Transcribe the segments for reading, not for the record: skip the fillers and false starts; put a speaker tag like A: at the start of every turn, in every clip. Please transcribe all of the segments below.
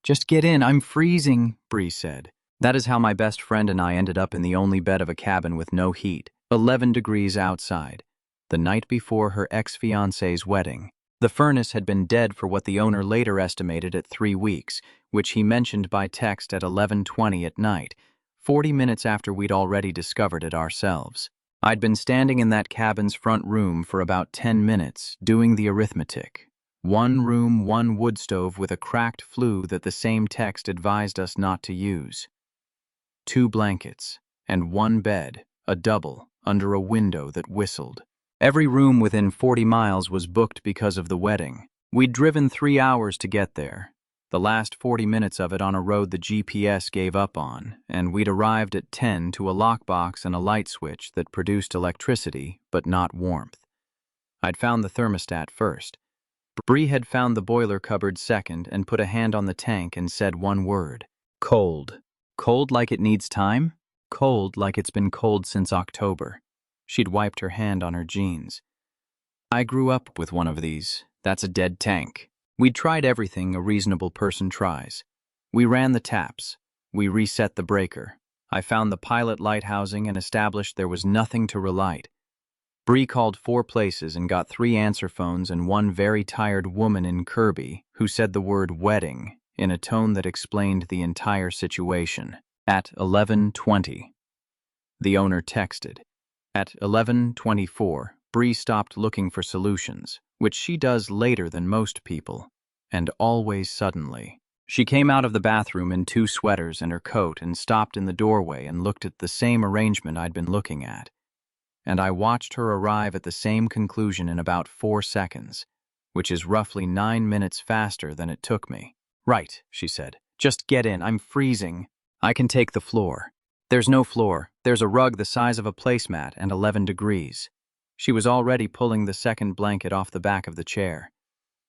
A: Just get in, I'm freezing, Bree said. That is how my best friend and I ended up in the only bed of a cabin with no heat, 11 degrees outside, the night before her ex-fiancé's wedding. The furnace had been dead for what the owner later estimated at 3 weeks, which he mentioned by text at 11:20 at night, 40 minutes after we'd already discovered it ourselves. I'd been standing in that cabin's front room for about 10 minutes, doing the arithmetic. One room, one wood stove with a cracked flue that the same text advised us not to use. 2 blankets, and 1 bed, a double, under a window that whistled. Every room within 40 miles was booked because of the wedding. We'd driven 3 hours to get there. The last 40 minutes of it on a road the GPS gave up on, and we'd arrived at 10 to a lockbox and a light switch that produced electricity, but not warmth. I'd found the thermostat first. Bree had found the boiler cupboard second and put a hand on the tank and said one word. Cold. Cold like it needs time? Cold like it's been cold since October. She'd wiped her hand on her jeans. I grew up with one of these. That's a dead tank. We'd tried everything a reasonable person tries. We ran the taps. We reset the breaker. I found the pilot light housing and established there was nothing to relight. Bree called 4 places and got 3 answer phones and one very tired woman in Kirby who said the word wedding in a tone that explained the entire situation. At 11:20. The owner texted. At 11:24, Bree stopped looking for solutions, which she does later than most people, and always suddenly. She came out of the bathroom in 2 sweaters and her coat and stopped in the doorway and looked at the same arrangement I'd been looking at. And I watched her arrive at the same conclusion in about 4 seconds, which is roughly 9 minutes faster than it took me. Right, she said. Just get in, I'm freezing. I can take the floor. There's no floor. There's a rug the size of a placemat and 11 degrees. She was already pulling the second blanket off the back of the chair.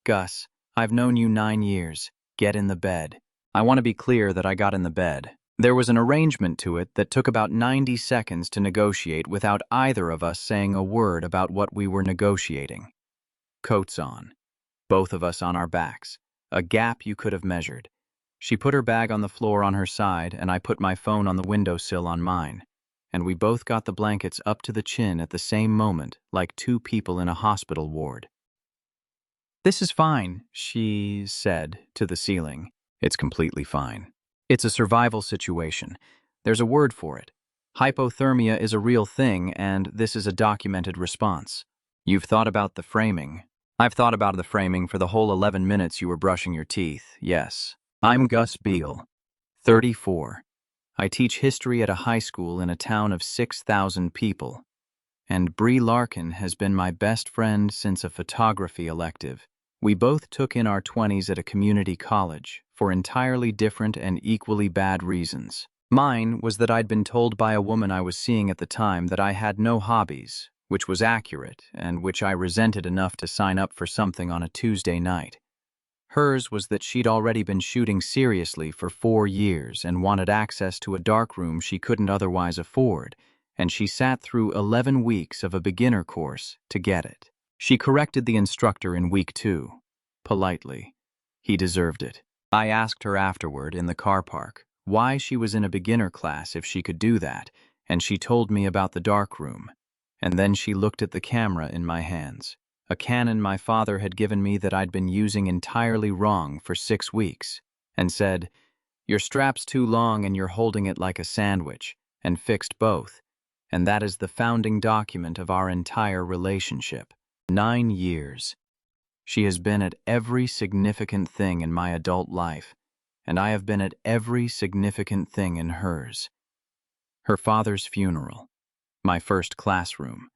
A: Gus, I've known you 9 years. Get in the bed. I want to be clear that I got in the bed. There was an arrangement to it that took about 90 seconds to negotiate without either of us saying a word about what we were negotiating. Coats on. Both of us on our backs. A gap you could have measured. She put her bag on the floor on her side, and I put my phone on the windowsill on mine. And we both got the blankets up to the chin at the same moment, like 2 people in a hospital ward. This is fine, she said to the ceiling. It's completely fine. It's a survival situation. There's a word for it. Hypothermia is a real thing, and this is a documented response. You've thought about the framing. I've thought about the framing for the whole 11 minutes you were brushing your teeth, yes. I'm Gus Beale, 34. I teach history at a high school in a town of 6,000 people. And Bree Larkin has been my best friend since a photography elective. We both took in our 20s at a community college for entirely different and equally bad reasons. Mine was that I'd been told by a woman I was seeing at the time that I had no hobbies, which was accurate and which I resented enough to sign up for something on a Tuesday night. Hers was that she'd already been shooting seriously for 4 years and wanted access to a darkroom she couldn't otherwise afford, and she sat through 11 weeks of a beginner course to get it. She corrected the instructor in week 2, politely. He deserved it. I asked her afterward in the car park why she was in a beginner class if she could do that, and she told me about the darkroom. And then she looked at the camera in my hands. A Canon my father had given me that I'd been using entirely wrong for 6 weeks, and said, "Your strap's too long and you're holding it like a sandwich," and fixed both. And that is the founding document of our entire relationship. 9 years. She has been at every significant thing in my adult life, and I have been at every significant thing in hers. Her father's funeral, my first classroom,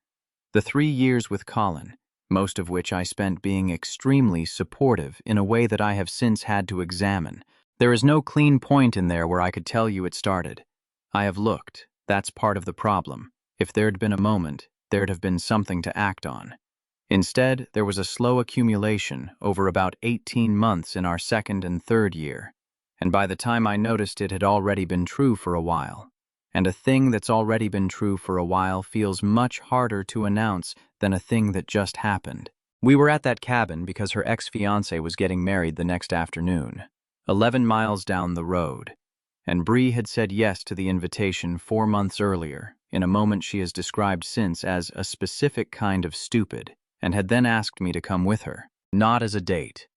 A: the 3 years with Colin, most of which I spent being extremely supportive in a way that I have since had to examine. There is no clean point in there where I could tell you it started. I have looked. That's part of the problem. If there'd been a moment, there'd have been something to act on. Instead, there was a slow accumulation over about 18 months in our 2nd and 3rd year, and by the time I noticed it had already been true for a while. And a thing that's already been true for a while feels much harder to announce than a thing that just happened. We were at that cabin because her ex-fiancé was getting married the next afternoon. 11 miles down the road. And Bree had said yes to the invitation 4 months earlier, in a moment she has described since as a specific kind of stupid, and had then asked me to come with her. Not as a date.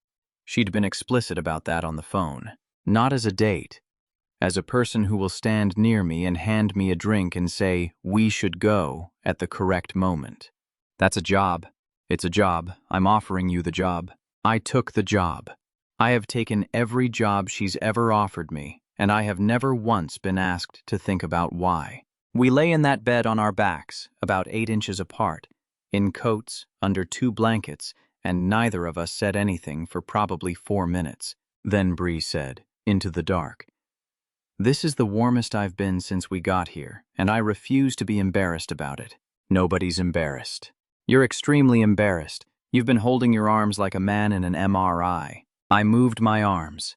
A: She'd been explicit about that on the phone. Not as a date. As a person who will stand near me and hand me a drink and say, "We should go," at the correct moment. That's a job. It's a job. I'm offering you the job. I took the job. I have taken every job she's ever offered me, and I have never once been asked to think about why. We lay in that bed on our backs, about 8 inches apart, in coats, under 2 blankets, and neither of us said anything for probably 4 minutes. Then Bree said, into the dark, "This is the warmest I've been since we got here, and I refuse to be embarrassed about it." Nobody's embarrassed. You're extremely embarrassed. You've been holding your arms like a man in an MRI. I moved my arms.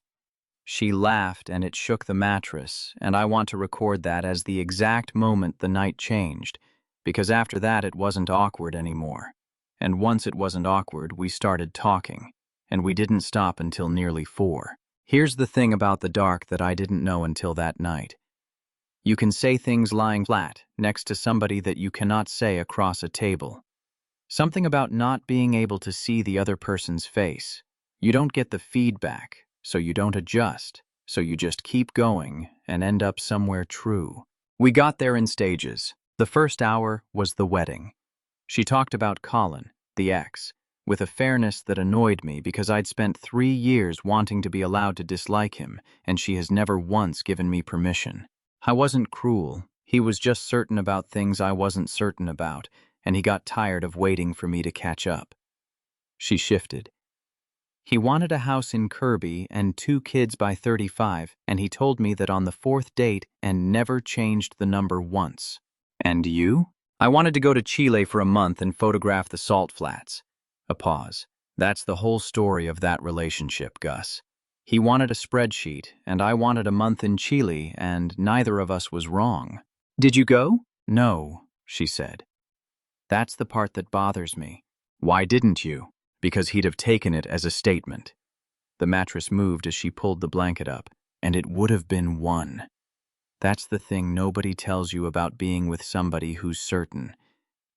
A: She laughed and it shook the mattress, and I want to record that as the exact moment the night changed, because after that it wasn't awkward anymore. And once it wasn't awkward, we started talking, and we didn't stop until nearly 4. Here's the thing about the dark that I didn't know until that night. You can say things lying flat next to somebody that you cannot say across a table. Something about not being able to see the other person's face. You don't get the feedback, so you don't adjust, so you just keep going and end up somewhere true. We got there in stages. The first hour was the wedding. She talked about Colin, the ex, with a fairness that annoyed me because I'd spent 3 years wanting to be allowed to dislike him, and she has never once given me permission. I wasn't cruel. He was just certain about things I wasn't certain about, and he got tired of waiting for me to catch up. She shifted. He wanted a house in Kirby and 2 kids by 35, and he told me that on the 4th date and never changed the number once. And you? I wanted to go to Chile for a month and photograph the salt flats. A pause. That's the whole story of that relationship, Gus. He wanted a spreadsheet, and I wanted a month in Chile, and neither of us was wrong. Did you go? No, she said. That's the part that bothers me. Why didn't you? Because he'd have taken it as a statement. The mattress moved as she pulled the blanket up, and it would have been 1. That's the thing nobody tells you about being with somebody who's certain.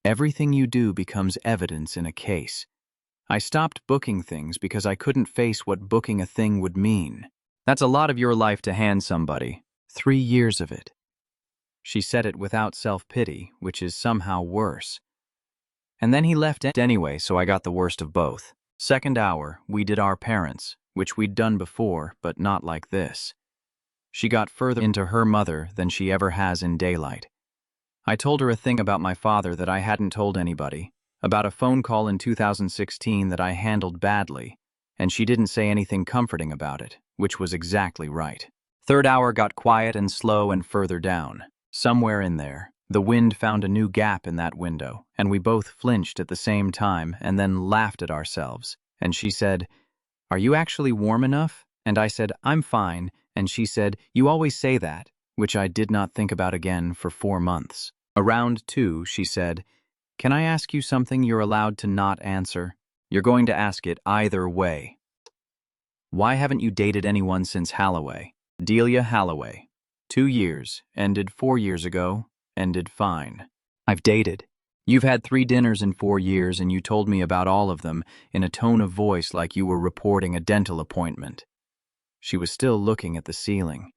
A: Everything you do becomes evidence in a case. I stopped booking things because I couldn't face what booking a thing would mean. That's a lot of your life to hand somebody. 3 years of it. She said it without self-pity, which is somehow worse. And then he left anyway, so I got the worst of both. Second hour, we did our parents, which we'd done before, but not like this. She got further into her mother than she ever has in daylight. I told her a thing about my father that I hadn't told anybody, about a phone call in 2016 that I handled badly, and she didn't say anything comforting about it, which was exactly right. Third hour got quiet and slow and further down. Somewhere in there, the wind found a new gap in that window, and we both flinched at the same time and then laughed at ourselves. And she said, "Are you actually warm enough?" And I said, "I'm fine." And she said, "You always say that," which I did not think about again for 4 months. Around 2, she said, "Can I ask you something you're allowed to not answer? You're going to ask it either way. Why haven't you dated anyone since Holloway?" Delia Holloway. 2 years, ended 4 years ago, ended fine. I've dated. You've had 3 dinners in 4 years, and you told me about all of them in a tone of voice like you were reporting a dental appointment. She was still looking at the ceiling.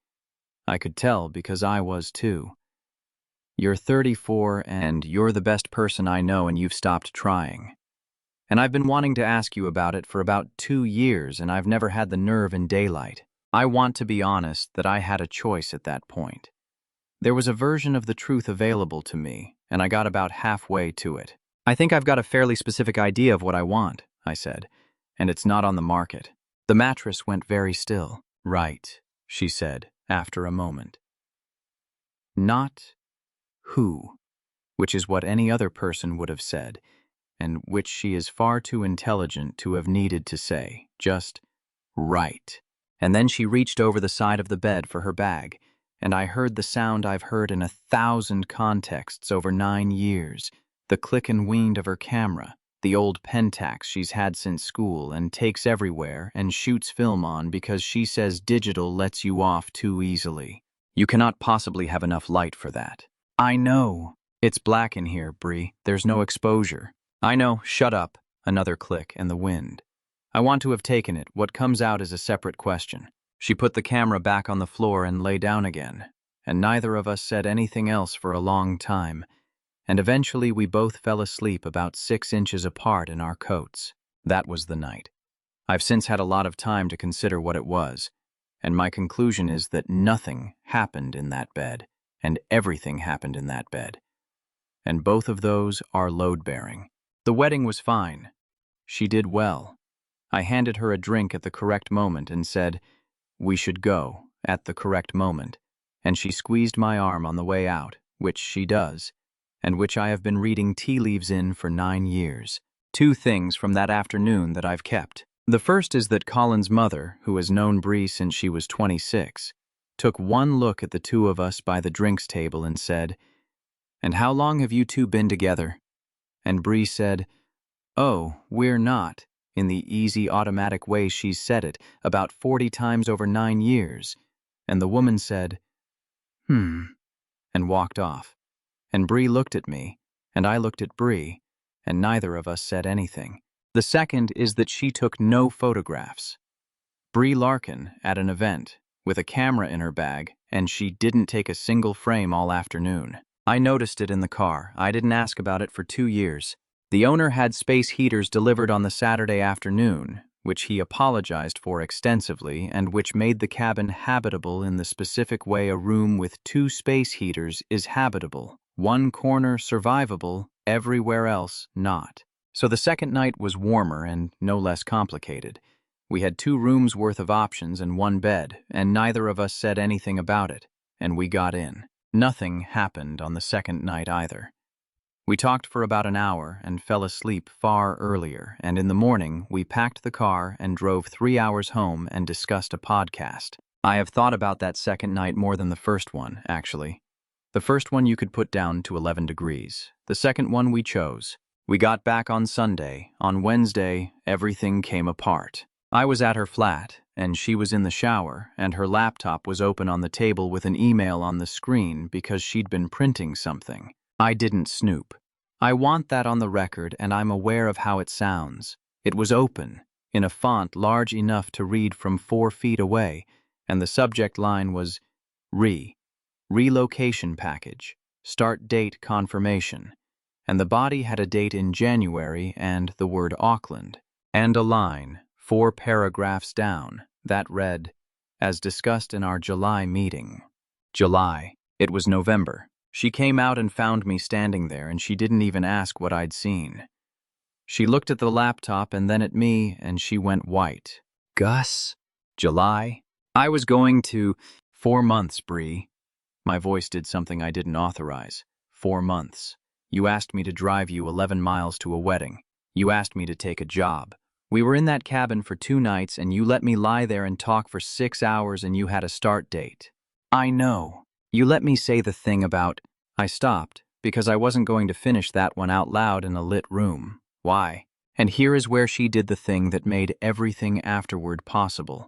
A: I could tell because I was too. You're 34 and you're the best person I know and you've stopped trying. And I've been wanting to ask you about it for about 2 years and I've never had the nerve in daylight. I want to be honest that I had a choice at that point. There was a version of the truth available to me, and I got about halfway to it. "I think I've got a fairly specific idea of what I want," I said, "and it's not on the market." The mattress went very still. "Right," she said, after a moment. "Not who," which is what any other person would have said, and which she is far too intelligent to have needed to say, just right. And then she reached over the side of the bed for her bag, and I heard the sound I've heard in 1,000 contexts over 9 years, the click and wind of her camera, the old Pentax she's had since school and takes everywhere and shoots film on because she says digital lets you off too easily. You cannot possibly have enough light for that. I know. It's black in here, Bree. There's no exposure. I know. Shut up. Another click and the wind. I want to have taken it. What comes out is a separate question. She put the camera back on the floor and lay down again, and neither of us said anything else for a long time, and eventually we both fell asleep about 6 inches apart in our coats. That was the night. I've since had a lot of time to consider what it was, and my conclusion is that nothing happened in that bed, and everything happened in that bed. And both of those are load-bearing. The wedding was fine. She did well. I handed her a drink at the correct moment and said, "We should go," at the correct moment, and she squeezed my arm on the way out, which she does, and which I have been reading tea leaves in for 9 years. 2 things from that afternoon that I've kept. The first is that Colin's mother, who has known Bree since she was 26, took one look at the two of us by the drinks table and said, "And how long have you two been together?" And Bree said, "Oh, we're not," in the easy, automatic way she's said it, about 40 times over 9 years. And the woman said, and walked off. And Bree looked at me, and I looked at Bree, and neither of us said anything. The second is that she took no photographs. Bree Larkin at an event, with a camera in her bag, and she didn't take a single frame all afternoon. I noticed it in the car. I didn't ask about it for 2 years. The owner had space heaters delivered on the Saturday afternoon, which he apologized for extensively and which made the cabin habitable in the specific way a room with 2 space heaters is habitable. One corner survivable, everywhere else not. So the second night was warmer and no less complicated. We had 2 rooms worth of options and 1 bed, and neither of us said anything about it, and we got in. Nothing happened on the second night either. We talked for about an hour and fell asleep far earlier, and in the morning we packed the car and drove 3 hours home and discussed a podcast. I have thought about that second night more than the first one, actually. The first one you could put down to 11 degrees. The second one we chose. We got back on Sunday. On Wednesday, everything came apart. I was at her flat, and she was in the shower, and her laptop was open on the table with an email on the screen because she'd been printing something. I didn't snoop. I want that on the record, and I'm aware of how it sounds. It was open, in a font large enough to read from 4 feet away, and the subject line was relocation package, start date confirmation, and the body had a date in January and the word Auckland, and a line, 4 paragraphs down, that read, "As discussed in our July meeting." July. It was November. She came out and found me standing there, and she didn't even ask what I'd seen. She looked at the laptop and then at me, and she went white. "Gus?" "July? I was going to 4 months, Bree." My voice did something I didn't authorize. 4 months. You asked me to drive you 11 miles to a wedding. You asked me to take a job. We were in that cabin for 2 nights, and you let me lie there and talk for 6 hours, and you had a start date. I know. You let me say the thing about... I stopped, because I wasn't going to finish that one out loud in a lit room. Why? And here is where she did the thing that made everything afterward possible,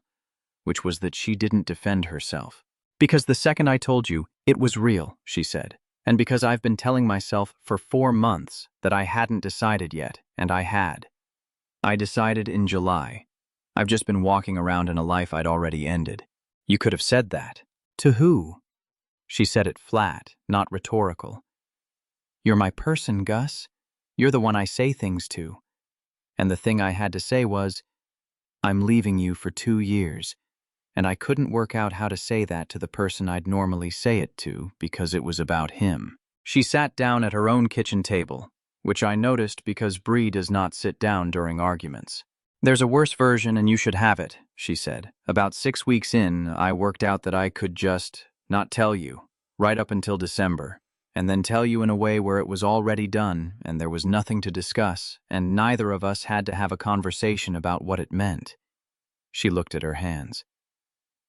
A: which was that she didn't defend herself. "Because the second I told you, it was real," she said. "And because I've been telling myself for 4 months that I hadn't decided yet, and I had. I decided in July. I've just been walking around in a life I'd already ended." You could have said that. To who? She said it flat, not rhetorical. "You're my person, Gus. You're the one I say things to." And the thing I had to say was, "I'm leaving you for 2 years." And I couldn't work out how to say that to the person I'd normally say it to because it was about him. She sat down at her own kitchen table, which I noticed because Bree does not sit down during arguments. "There's a worse version and you should have it," she said. "About 6 weeks in, I worked out that I could just not tell you, right up until December, and then tell you in a way where it was already done and there was nothing to discuss, and neither of us had to have a conversation about what it meant." She looked at her hands.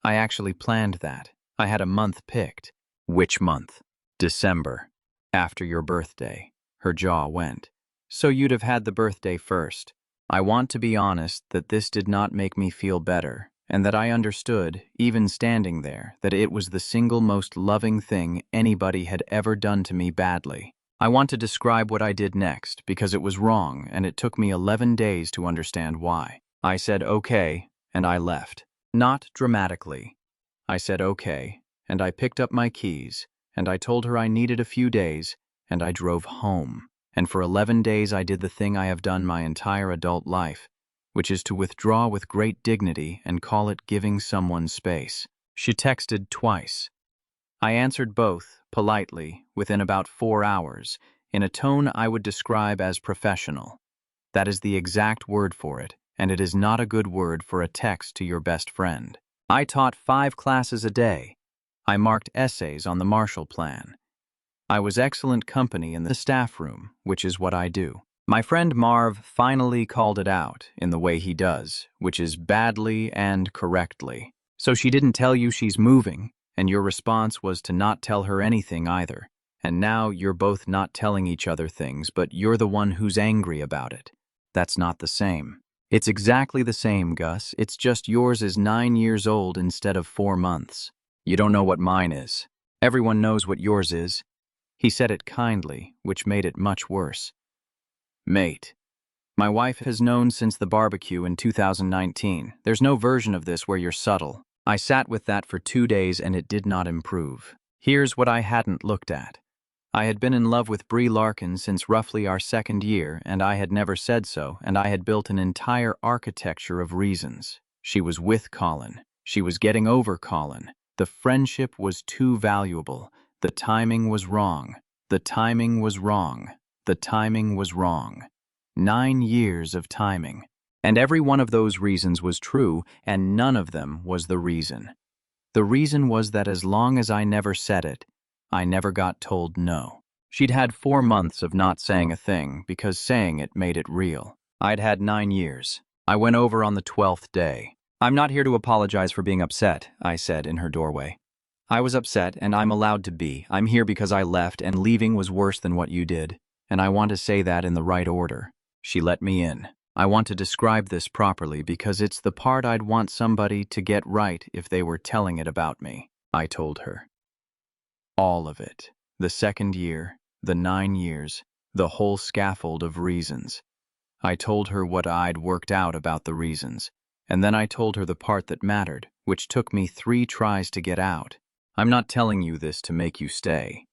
A: "I actually planned that. I had a month picked." "Which month?" "December. After your birthday." Her jaw went. So you'd have had the birthday first. I want to be honest that this did not make me feel better, and that I understood, even standing there, that it was the single most loving thing anybody had ever done to me badly. I want to describe what I did next, because it was wrong, and it took me 11 days to understand why. I said okay, and I left. Not dramatically. I said okay, and I picked up my keys, and I told her I needed a few days, and I drove home. And for 11 days I did the thing I have done my entire adult life, which is to withdraw with great dignity and call it giving someone space. She texted twice. I answered both, politely, within about 4 hours, in a tone I would describe as professional. That is the exact word for it, and it is not a good word for a text to your best friend. I taught 5 classes a day. I marked essays on the Marshall Plan. I was excellent company in the staff room, which is what I do. My friend Marv finally called it out in the way he does, which is badly and correctly. So she didn't tell you she's moving, and your response was to not tell her anything either. And now you're both not telling each other things, but you're the one who's angry about it. That's not the same. It's exactly the same, Gus. It's just yours is 9 years old instead of 4 months. You don't know what mine is. Everyone knows what yours is. He said it kindly, which made it much worse. Mate, my wife has known since the barbecue in 2019. There's no version of this where you're subtle. I sat with that for 2 days and it did not improve. Here's what I hadn't looked at. I had been in love with Bree Larkin since roughly our 2nd year, and I had never said so, and I had built an entire architecture of reasons. She was with Colin. She was getting over Colin. The friendship was too valuable. The timing was wrong. The timing was wrong. The timing was wrong. 9 years of timing. And every one of those reasons was true, and none of them was the reason. The reason was that as long as I never said it, I never got told no. She'd had 4 months of not saying a thing, because saying it made it real. I'd had 9 years. I went over on the 12th day. I'm not here to apologize for being upset, I said in her doorway. I was upset, and I'm allowed to be. I'm here because I left, and leaving was worse than what you did. And I want to say that in the right order. She let me in. I want to describe this properly because it's the part I'd want somebody to get right if they were telling it about me. I told her. All of it. The 2nd year, the 9 years, the whole scaffold of reasons. I told her what I'd worked out about the reasons. And then I told her the part that mattered, which took me 3 tries to get out. I'm not telling you this to make you stay.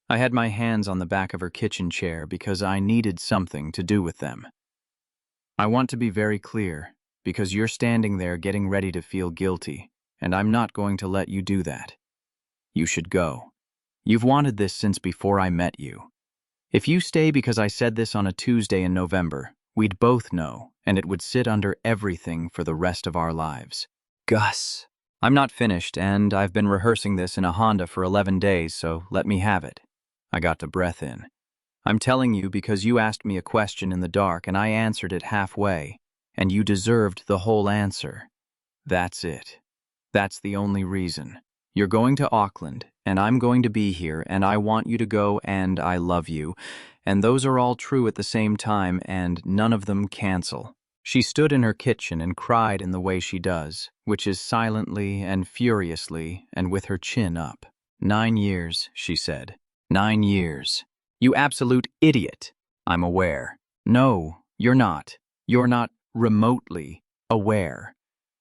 A: I had my hands on the back of her kitchen chair because I needed something to do with them. I want to be very clear, because you're standing there getting ready to feel guilty, and I'm not going to let you do that. You should go. You've wanted this since before I met you. If you stay because I said this on a Tuesday in November, we'd both know, and it would sit under everything for the rest of our lives. Gus. I'm not finished, and I've been rehearsing this in a Honda for 11 days, so let me have it. I got the breath in. I'm telling you because you asked me a question in the dark and I answered it halfway, and you deserved the whole answer. That's it. That's the only reason. You're going to Auckland, and I'm going to be here, and I want you to go, and I love you, and those are all true at the same time, and none of them cancel. She stood in her kitchen and cried in the way she does, which is silently and furiously and with her chin up. 9 years, she said. 9 years. You absolute idiot. I'm aware. No, you're not. You're not remotely aware.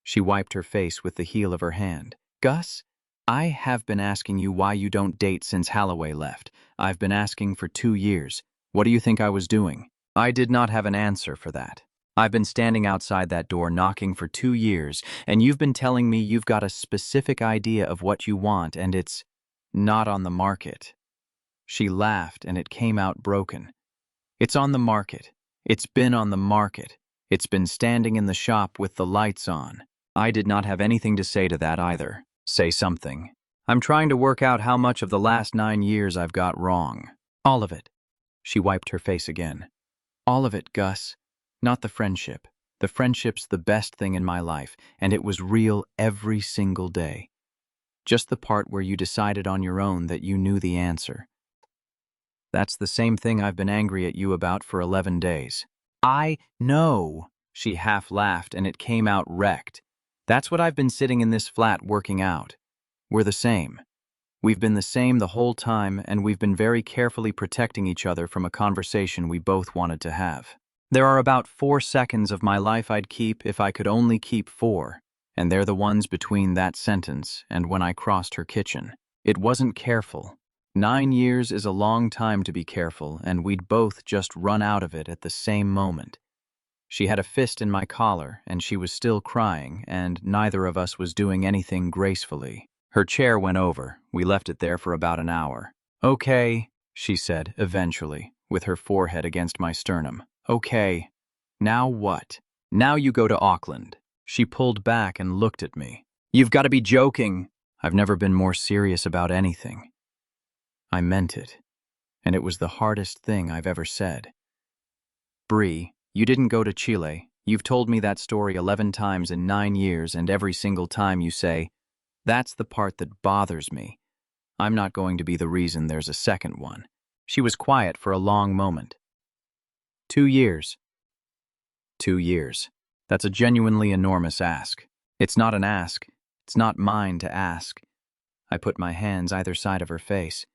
A: She wiped her face with the heel of her hand. Gus, I have been asking you why you don't date since Holloway left. I've been asking for 2 years. What do you think I was doing? I did not have an answer for that. I've been standing outside that door knocking for 2 years, and you've been telling me you've got a specific idea of what you want, and it's not on the market. She laughed, and it came out broken. It's on the market. It's been on the market. It's been standing in the shop with the lights on. I did not have anything to say to that either. Say something. I'm trying to work out how much of the last 9 years I've got wrong. All of it. She wiped her face again. All of it, Gus. Not the friendship. The friendship's the best thing in my life, and it was real every single day. Just the part where you decided on your own that you knew the answer. That's the same thing I've been angry at you about for 11 days. I know, she half laughed and it came out wrecked. That's what I've been sitting in this flat working out. We're the same. We've been the same the whole time, and we've been very carefully protecting each other from a conversation we both wanted to have. There are about 4 seconds of my life I'd keep if I could only keep 4, and they're the ones between that sentence and when I crossed her kitchen. It wasn't careful. 9 years is a long time to be careful, and we'd both just run out of it at the same moment. She had a fist in my collar, and she was still crying, and neither of us was doing anything gracefully. Her chair went over. We left it there for about an hour. Okay, she said, eventually, with her forehead against my sternum. Okay. Now what? Now you go to Auckland. She pulled back and looked at me. You've got to be joking. I've never been more serious about anything. I meant it, and it was the hardest thing I've ever said. Bree, you didn't go to Chile. You've told me that story 11 times in 9 years, and every single time you say, "That's the part that bothers me. I'm not going to be the reason there's a second one." She was quiet for a long moment. 2 years. 2 years. That's a genuinely enormous ask. It's not an ask. It's not mine to ask. I put my hands either side of her face.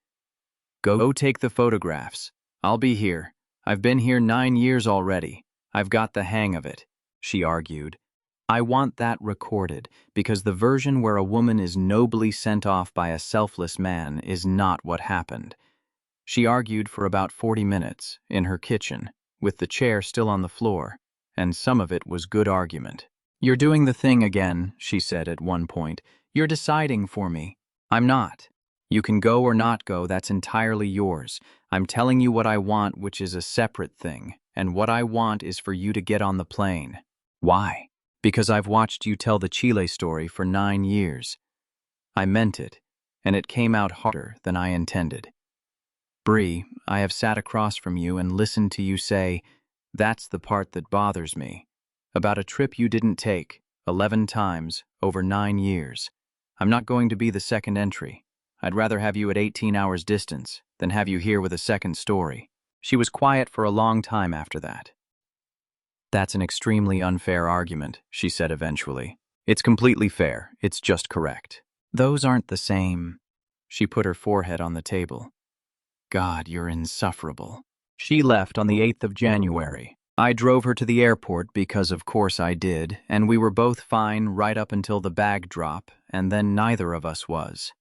A: Go take the photographs. I'll be here. I've been here 9 years already. I've got the hang of it, she argued. I want that recorded, because the version where a woman is nobly sent off by a selfless man is not what happened. She argued for about 40 minutes, in her kitchen, with the chair still on the floor, and some of it was good argument. You're doing the thing again, she said at one point. You're deciding for me. I'm not. You can go or not go, that's entirely yours. I'm telling you what I want, which is a separate thing, and what I want is for you to get on the plane. Why? Because I've watched you tell the Chile story for 9 years. I meant it, and it came out harder than I intended. Bree, I have sat across from you and listened to you say, "That's the part that bothers me," about a trip you didn't take, 11 times, over 9 years. I'm not going to be the second entry. I'd rather have you at 18 hours distance than have you here with a second story. She was quiet for a long time after that. That's an extremely unfair argument, she said eventually. It's completely fair. It's just correct. Those aren't the same. She put her forehead on the table. God, you're insufferable. She left on the 8th of January. I drove her to the airport because of course I did, and we were both fine right up until the bag drop, and then neither of us was.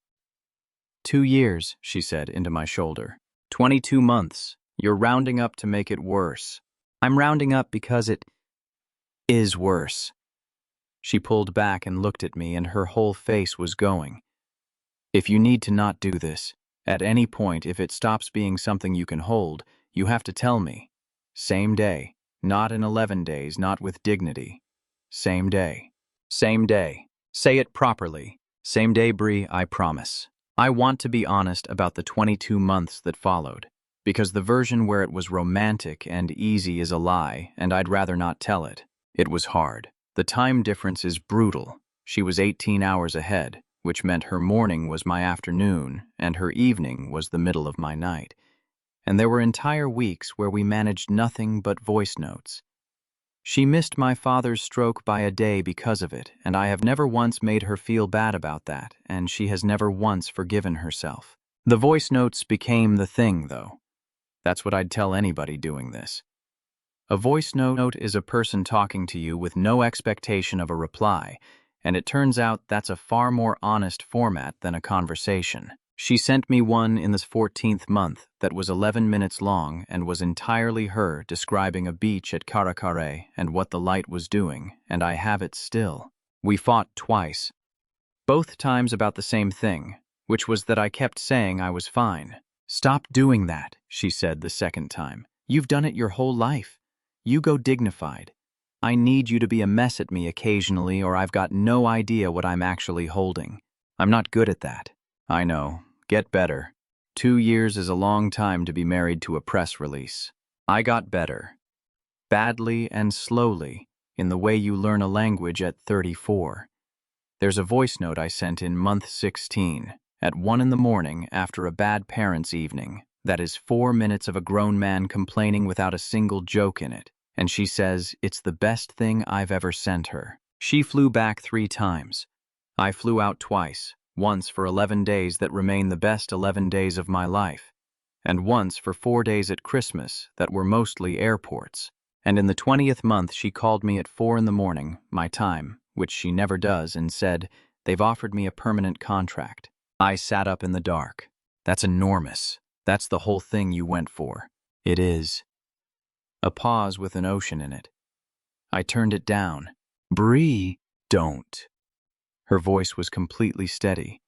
A: 2 years, she said into my shoulder. 22 months. You're rounding up to make it worse. I'm rounding up because it is worse. She pulled back and looked at me, and her whole face was going. If you need to not do this, at any point if it stops being something you can hold, you have to tell me. Same day. Not in 11 days, not with dignity. Same day. Same day. Say it properly. Same day, Bree, I promise. I want to be honest about the 22 months that followed, because the version where it was romantic and easy is a lie, and I'd rather not tell it. It was hard. The time difference is brutal. She was 18 hours ahead, which meant her morning was my afternoon, and her evening was the middle of my night. And there were entire weeks where we managed nothing but voice notes. She missed my father's stroke by a day because of it, and I have never once made her feel bad about that, and she has never once forgiven herself. The voice notes became the thing, though. That's what I'd tell anybody doing this. A voice note is a person talking to you with no expectation of a reply, and it turns out that's a far more honest format than a conversation. She sent me one in the 14th month that was 11 minutes long and was entirely her describing a beach at Karakare and what the light was doing, and I have it still. We fought twice. Both times about the same thing, which was that I kept saying I was fine. Stop doing that, she said the second time. You've done it your whole life. You go dignified. I need you to be a mess at me occasionally, or I've got no idea what I'm actually holding. I'm not good at that. I know. Get better. 2 years is a long time to be married to a press release. I got better. Badly and slowly, in the way you learn a language at 34. There's a voice note I sent in month 16, at 1 in the morning after a bad parents' evening. That is 4 minutes of a grown man complaining without a single joke in it. And she says it's the best thing I've ever sent her. She flew back 3 times. I flew out twice, once for 11 days that remain the best 11 days of my life, and once for 4 days at Christmas that were mostly airports. And in the 20th month she called me at 4 in the morning, my time, which she never does, and said, "They've offered me a permanent contract." I sat up in the dark. That's enormous. That's the whole thing you went for. It is. A pause with an ocean in it. I turned it down. Bree, don't. Her voice was completely steady.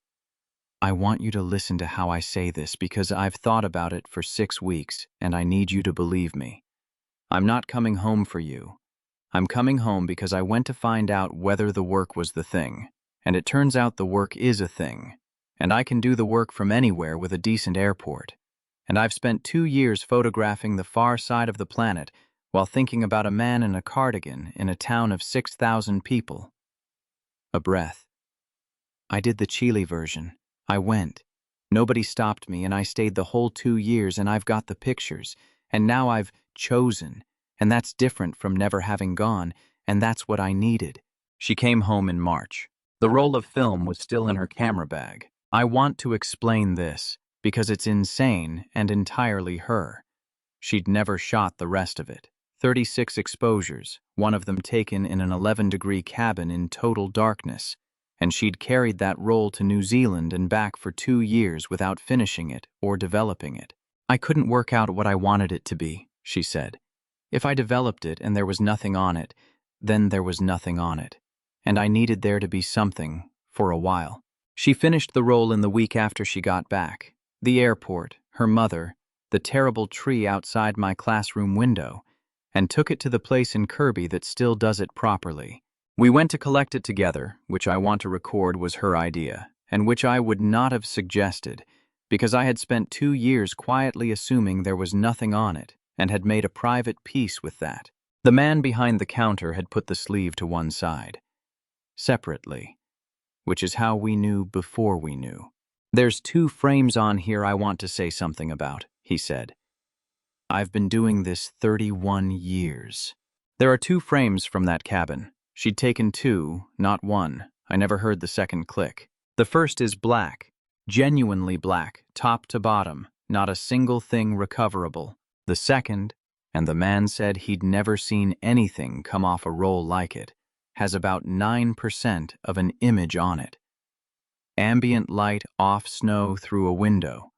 A: I want you to listen to how I say this because I've thought about it for 6 weeks and I need you to believe me. I'm not coming home for you. I'm coming home because I went to find out whether the work was the thing. And it turns out the work is a thing. And I can do the work from anywhere with a decent airport. And I've spent 2 years photographing the far side of the planet while thinking about a man in a cardigan in a town of 6,000 people. A breath. I did the Chile version. I went. Nobody stopped me and I stayed the whole 2 years and I've got the pictures. And now I've chosen. And that's different from never having gone. And that's what I needed. She came home in March. The roll of film was still in her camera bag. I want to explain this because it's insane and entirely her. She'd never shot the rest of it. 36 exposures, one of them taken in an 11-degree cabin in total darkness, and she'd carried that roll to New Zealand and back for 2 years without finishing it or developing it. I couldn't work out what I wanted it to be, she said. If I developed it and there was nothing on it, then there was nothing on it. And I needed there to be something for a while. She finished the roll in the week after she got back. The airport, her mother, the terrible tree outside my classroom window, and took it to the place in Kirby that still does it properly. We went to collect it together, which I want to record was her idea, and which I would not have suggested, because I had spent 2 years quietly assuming there was nothing on it, and had made a private peace with that. The man behind the counter had put the sleeve to one side. Separately. Which is how we knew before we knew. There's 2 frames on here I want to say something about, he said. I've been doing this 31 years. There are 2 frames from that cabin. She'd taken 2, not 1. I never heard the second click. The first is black, genuinely black, top to bottom, not a single thing recoverable. The second, and the man said he'd never seen anything come off a roll like it, has about 9% of an image on it. Ambient light off snow through a window,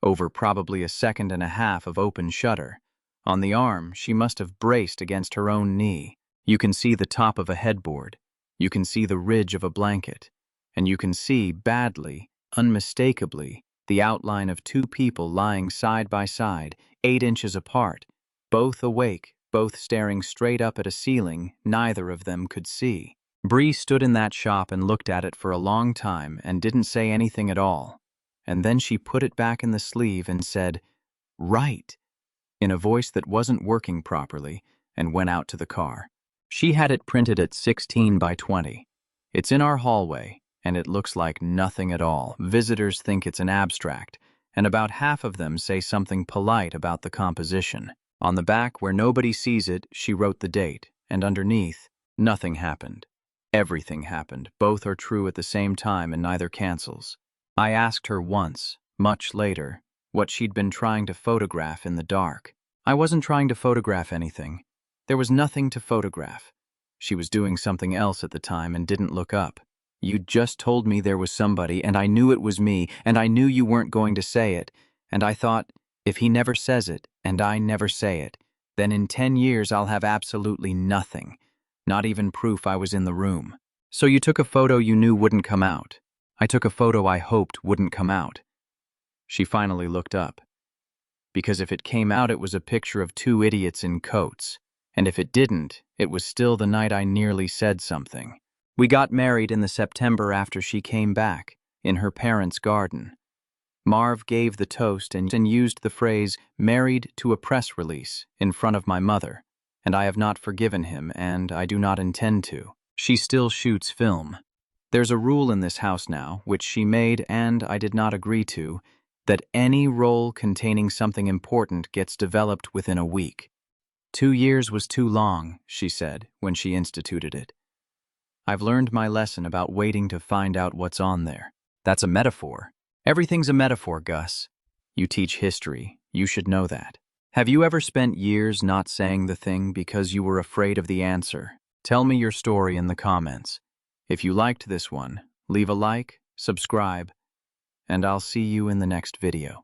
A: over probably a 1.5 of open shutter. On the arm, she must have braced against her own knee. You can see the top of a headboard. You can see the ridge of a blanket. And you can see, badly, unmistakably, the outline of 2 people lying side by side, 8 inches apart, both awake, both staring straight up at a ceiling neither of them could see. Bree stood in that shop and looked at it for a long time and didn't say anything at all. And then she put it back in the sleeve and said, "Right," in a voice that wasn't working properly, and went out to the car. She had it printed at 16 by 20. It's in our hallway, and it looks like nothing at all. Visitors think it's an abstract, and about half of them say something polite about the composition. On the back, where nobody sees it, she wrote the date, and underneath, nothing happened. Everything happened. Both are true at the same time and neither cancels. I asked her once, much later, what she'd been trying to photograph in the dark. I wasn't trying to photograph anything. There was nothing to photograph. She was doing something else at the time and didn't look up. You'd just told me there was somebody, and I knew it was me, and I knew you weren't going to say it, and I thought, if he never says it, and I never say it, then in 10 years I'll have absolutely nothing, not even proof I was in the room. So you took a photo you knew wouldn't come out. I took a photo I hoped wouldn't come out. She finally looked up. Because if it came out, it was a picture of 2 idiots in coats, and if it didn't, it was still the night I nearly said something. We got married in the September after she came back, in her parents' garden. Marv gave the toast and used the phrase, "married to a press release," in front of my mother, and I have not forgiven him, and I do not intend to. She still shoots film. There's a rule in this house now, which she made and I did not agree to, that any role containing something important gets developed within a week. 2 years was too long, she said, when she instituted it. I've learned my lesson about waiting to find out what's on there. That's a metaphor. Everything's a metaphor, Gus. You teach history. You should know that. Have you ever spent years not saying the thing because you were afraid of the answer? Tell me your story in the comments. If you liked this one, leave a like, subscribe, and I'll see you in the next video.